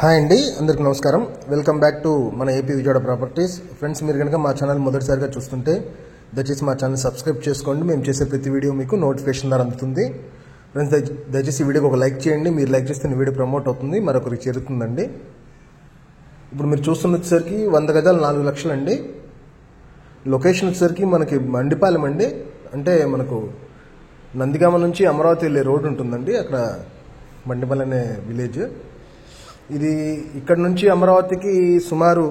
Hi అండి, అందరికి నమస్కారం. వెల్కమ్ బ్యాక్ టు మన ఏపీ విజయవాడ ప్రాపర్టీస్. ఫ్రెండ్స్, మీరు కనుక మా ఛానల్ మొదటిసారిగా చూస్తుంటే దయచేసి మా ఛానల్ సబ్స్క్రైబ్ చేసుకోండి. మేము చేసే ప్రతి వీడియో మీకు నోటిఫికేషన్ ద్వారా అందుతుంది. ఫ్రెండ్స్, దయచేసి ఈ వీడియోకి ఒక లైక్ చేయండి. మీరు లైక్ చేస్తే వీడియో ప్రమోట్ అవుతుంది, మరొకరికి చేరుతుందండి. ఇప్పుడు మీరు చూస్తున్న వచ్చేసరికి 100 గజాలు 4 లక్షలు అండి. లొకేషన్ వచ్చేసరికి మనకి మండిపాలెం అండి. అంటే మనకు నందిగామ నుంచి అమరావతి వెళ్ళే రోడ్ ఉంటుందండి. అక్కడ మండిపాలెం అనే విలేజ్. ఇది ఇక్కడ నుంచి అమరావతికి సుమారు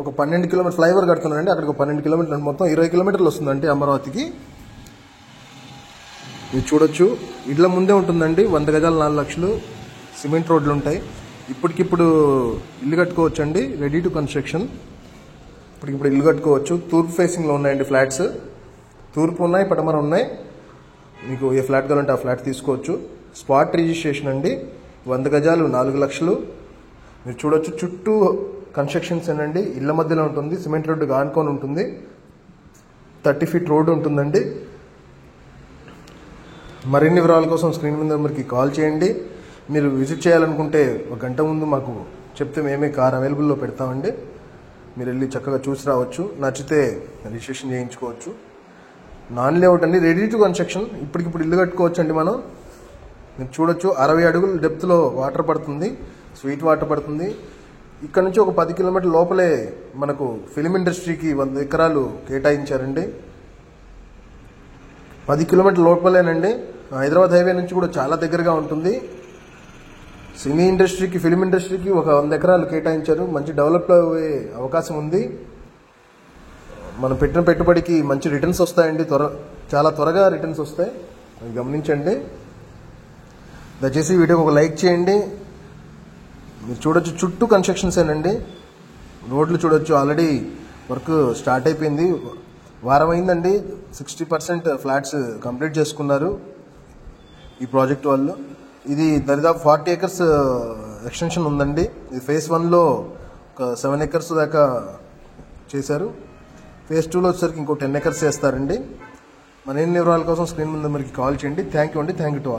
ఒక 12 కిలోమీటర్ ఫ్లైఓవర్ కడుతున్నారండి. అక్కడికి 12 కిలోమీటర్లు, మొత్తం 20 కిలోమీటర్లు వస్తుందండి అమరావతికి. మీరు చూడొచ్చు, ఇళ్ళ ముందే ఉంటుందండి. 100 గజాలు 4 లక్షలు, సిమెంట్ రోడ్లు ఉంటాయి. ఇప్పటికిప్పుడు ఇల్లు కట్టుకోవచ్చు అండి, రెడీ టు కన్స్ట్రక్షన్. ఇప్పటికిప్పుడు ఇల్లు కట్టుకోవచ్చు. తూర్పు ఫేసింగ్లో ఉన్నాయండి ఫ్లాట్స్. తూర్పు ఉన్నాయి, పడమర ఉన్నాయి. మీకు ఏ ఫ్లాట్ కావాలంటే ఆ ఫ్లాట్ తీసుకోవచ్చు. స్పాట్ రిజిస్ట్రేషన్ అండి. 100 గజాలు 4 లక్షలు. మీరు చూడొచ్చు, చుట్టూ కన్స్ట్రక్షన్స్ అండి. ఇళ్ల మధ్యలో ఉంటుంది, సిమెంట్ రోడ్డు ఆనుకొని ఉంటుంది. 30 ఫీట్ రోడ్డు ఉంటుందండి. మరిన్ని వివరాల కోసం స్క్రీన్ మీద నెంబర్కి కాల్ చేయండి. మీరు విజిట్ చేయాలనుకుంటే 1 గంట ముందు మాకు చెప్తే మేమే కార్ అవైలబుల్లో పెడతామండి. మీరు వెళ్ళి చక్కగా చూసి రావచ్చు. నచ్చితే రిజిస్ట్రేషన్ చేయించుకోవచ్చు. నాన్ లేఅవుట్ అండి, రెడీ టు కన్స్ట్రక్షన్. ఇప్పటికిప్పుడు ఇల్లు కట్టుకోవచ్చు అండి మనం. మీరు చూడొచ్చు, 60 అడుగుల డెప్త్లో వాటర్ పడుతుంది, స్వీట్ వాటర్ పడుతుంది. ఇక్కడ నుంచి ఒక 10 కిలోమీటర్ల లోపలే మనకు ఫిలిం ఇండస్ట్రీకి 100 ఎకరాలు కేటాయించారండి. 10 కిలోమీటర్ల లోపలేనండి. హైదరాబాద్ హైవే నుంచి కూడా చాలా దగ్గరగా ఉంటుంది. సినీ ఇండస్ట్రీకి, ఫిలిం ఇండస్ట్రీకి ఒక 100 ఎకరాలు కేటాయించారు. మంచి డెవలప్ అయ్యే అవకాశం ఉంది. మనం పెట్టిన పెట్టుబడికి మంచి రిటర్న్స్ వస్తాయండి. చాలా త్వరగా రిటర్న్స్ వస్తాయి, అది గమనించండి. దయచేసి వీడియోకి ఒక లైక్ చేయండి. మీరు చూడొచ్చు, చుట్టూ కన్స్ట్రక్షన్స్ ఏనండి. రోడ్లు చూడొచ్చు, ఆల్రెడీ వర్క్ స్టార్ట్ అయిపోయింది. వారం అయిందండి. 60% ఫ్లాట్స్ కంప్లీట్ చేసుకున్నారు ఈ ప్రాజెక్ట్ వాళ్ళు. ఇది దరిదాపు 40 ఎకర్స్ ఎక్స్టెన్షన్ ఉందండి. ఇది ఫేజ్ 1లో ఒక 7 ఎకర్స్ దాకా చేశారు. ఫేజ్ 2లో వచ్చేసరికి ఇంకో 10 ఎకర్స్ చేస్తారండి. మరిన్ని వివరాల కోసం స్క్రీన్ మీద మనకి కాల్ చేయండి. థ్యాంక్ యూ అండి. Thank you to all.